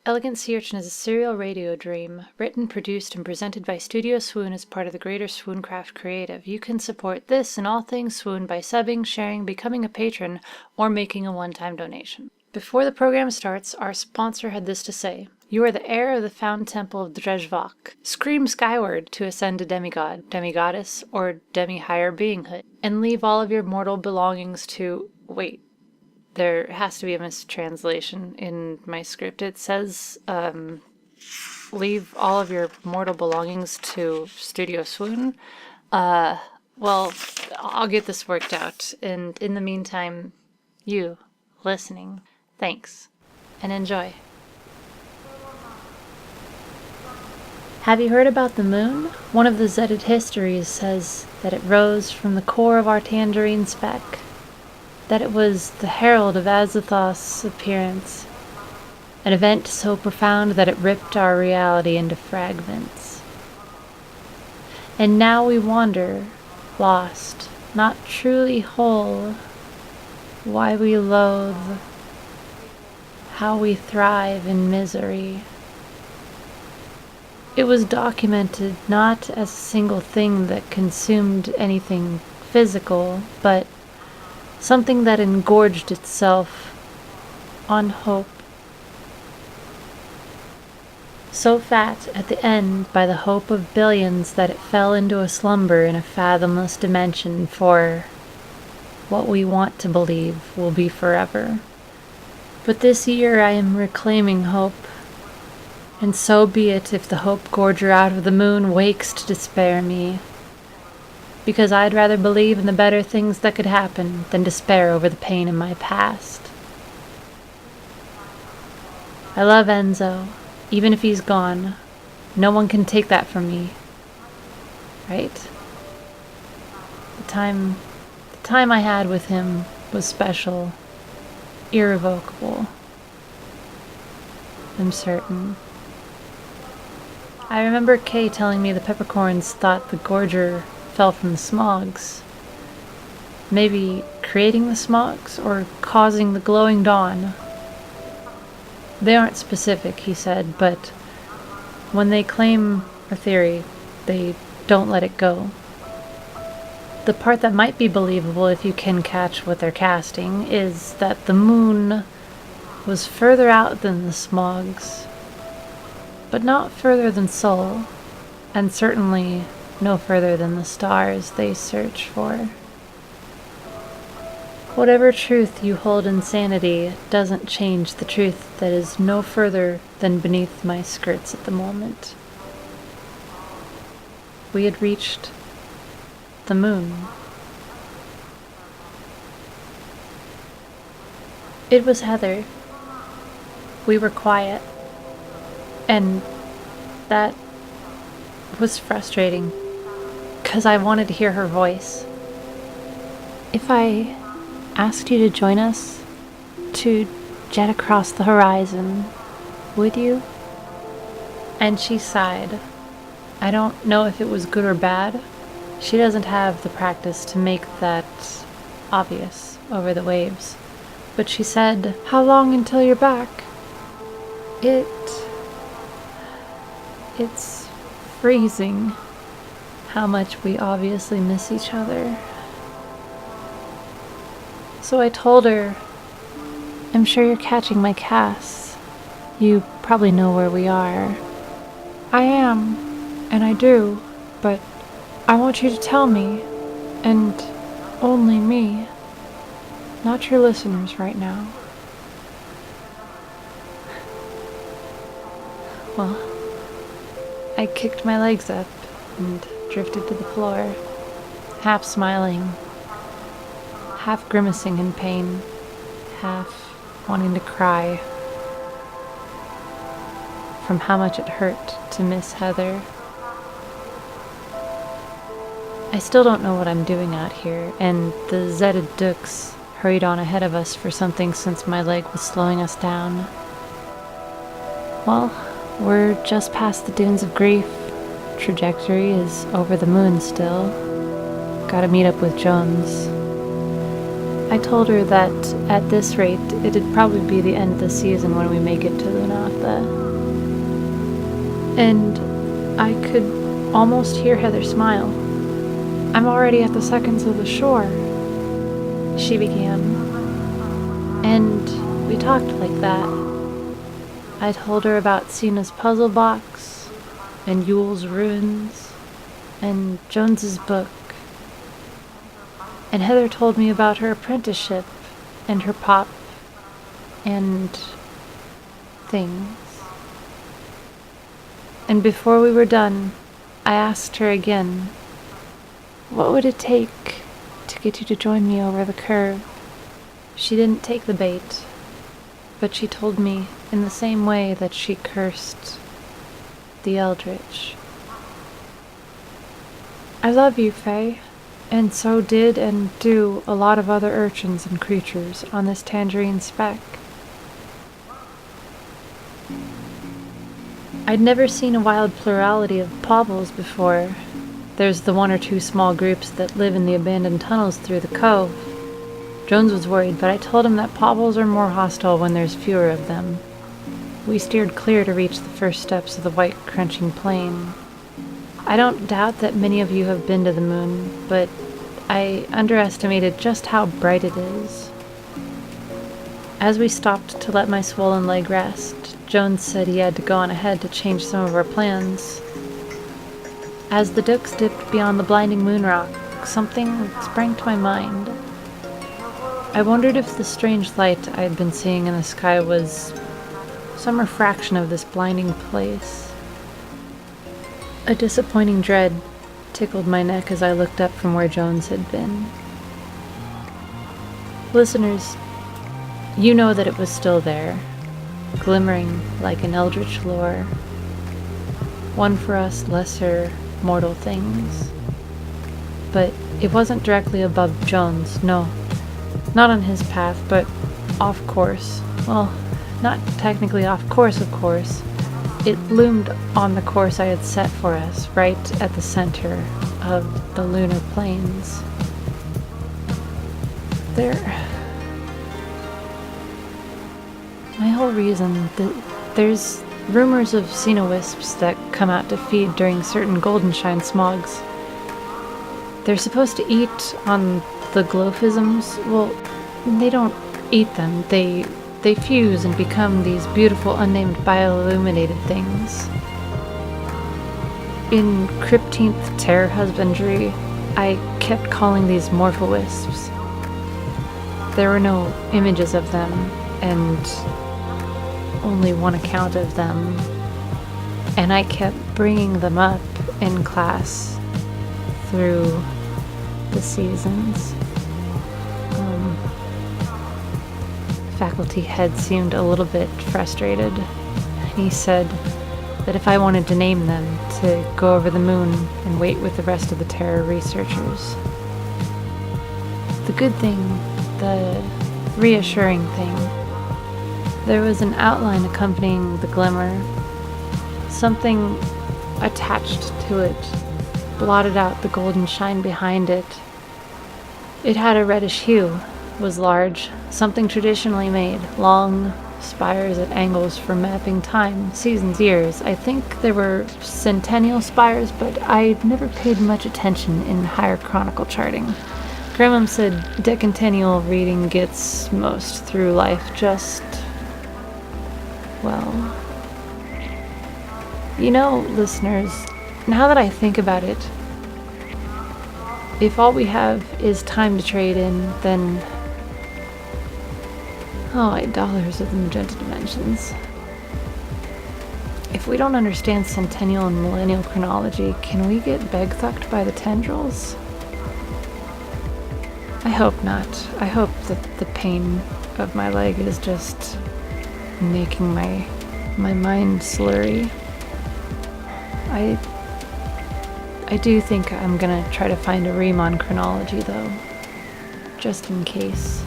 Elegant Sea Urchin is a serial radio dream, written, produced, and presented by Studio Swoon as part of the greater Swooncraft Creative. You can support this and all things Swoon by subbing, sharing, becoming a patron, or making a one-time donation. Before the program starts, our sponsor had this to say. You are the heir of the found temple of Drezhvok. Scream skyward to ascend to demigod, demigoddess, or demi-higher beinghood, and leave all of your mortal belongings to... Wait. There has to be a mistranslation in my script. It says, leave all of your mortal belongings to Studio Swoon. Well, I'll get this worked out. And in the meantime, you, listening, thanks, and enjoy. Have you heard about the moon? One of the Zedded histories says that it rose from the core of our tangerine speck. That it was the herald of Azathoth's appearance, an event so profound that it ripped our reality into fragments. And now we wander, lost, not truly whole, why we loathe, how we thrive in misery. It was documented not as a single thing that consumed anything physical, but something that engorged itself on hope. So fat at the end by the hope of billions that it fell into a slumber in a fathomless dimension for what we want to believe will be forever. But this year I am reclaiming hope, and so be it if the hope gorger out of the moon wakes to despair me. Because I'd rather believe in the better things that could happen than despair over the pain in my past. I love Enzo, even if he's gone. No one can take that from me. Right? The time I had with him was special, irrevocable. I'm certain. I remember Kay telling me the peppercorns thought the gorger fell from the smogs. Maybe creating the smogs or causing the glowing dawn. They aren't specific, he said, but when they claim a theory, they don't let it go. The part that might be believable if you can catch what they're casting is that the moon was further out than the smogs, but not further than Sol, and certainly no further than the stars they search for. Whatever truth you hold in sanity doesn't change the truth that is no further than beneath my skirts at the moment. We had reached the moon. It was Heather. We were quiet, and that was frustrating. Because I wanted to hear her voice. If I asked you to join us, to jet across the horizon, would you? And she sighed. I don't know if it was good or bad. She doesn't have the practice to make that obvious over the waves. But she said, "How long until you're back?" It's freezing. How much we obviously miss each other. So I told her, "I'm sure you're catching my casts. You probably know where we are." "I am, and I do, but I want you to tell me, and only me, not your listeners right now." Well, I kicked my legs up and drifted to the floor, half smiling, half grimacing in pain, half wanting to cry from how much it hurt to miss Heather. I still don't know what I'm doing out here, and the Zedded Dukes hurried on ahead of us for something since my leg was slowing us down. Well, we're just past the dunes of grief. Trajectory is over the moon still. Gotta meet up with Jones. I told her that at this rate, it'd probably be the end of the season when we make it to Luna. Maranatha. And I could almost hear Heather smile. I'm already at the seconds of the shore, she began. And we talked like that. I told her about Sina's puzzle box, and Yule's ruins, and Jones's book. And Heather told me about her apprenticeship, and her pop, and things. And before we were done, I asked her again, what would it take to get you to join me over the curve? She didn't take the bait, but she told me in the same way that she cursed the Eldritch. I love you, Faye, and so did and do a lot of other urchins and creatures on this tangerine speck. I'd never seen a wild plurality of pobbles before. There's the one or two small groups that live in the abandoned tunnels through the cove. Jones was worried, but I told him that pobbles are more hostile when there's fewer of them. We steered clear to reach the first steps of the white, crunching plain. I don't doubt that many of you have been to the moon, but I underestimated just how bright it is. As we stopped to let my swollen leg rest, Jones said he had to go on ahead to change some of our plans. As the ducks dipped beyond the blinding moon rock, something sprang to my mind. I wondered if the strange light I had been seeing in the sky was some refraction of this blinding place. A disappointing dread tickled my neck as I looked up from where Jones had been. Listeners, you know that it was still there, glimmering like an eldritch lure, one for us lesser mortal things. But it wasn't directly above Jones, no. Not on his path, but off course. Well, not technically off course, of course. It loomed on the course I had set for us, right at the center of the lunar plains. My whole reason that there's rumors of Cenowisps that come out to feed during certain goldenshine smogs. They're supposed to eat on the glowphisms. Well, they don't eat them. They fuse and become these beautiful unnamed bioluminated things. In Crypteenth Terror Husbandry, I kept calling these morphowisps. There were no images of them, and only one account of them, and I kept bringing them up in class through the seasons. Faculty head seemed a little bit frustrated. He said that if I wanted to name them, to go over the moon and wait with the rest of the terror researchers. The good thing, the reassuring thing, there was an outline accompanying the glimmer. Something attached to it blotted out the golden shine behind it. It had a reddish hue, was large, something traditionally made, long spires at angles for mapping time, seasons, years. I think there were centennial spires, but I never paid much attention in higher chronicle charting. Grandmom said decentennial reading gets most through life just, well... You know, listeners, now that I think about it, if all we have is time to trade in, then... Oh, $8 of the magenta dimensions. If we don't understand centennial and millennial chronology, can we get beg-thucked by the tendrils? I hope not. I hope that the pain of my leg is just making my mind slurry. I do think I'm gonna try to find a ream on chronology, though, just in case.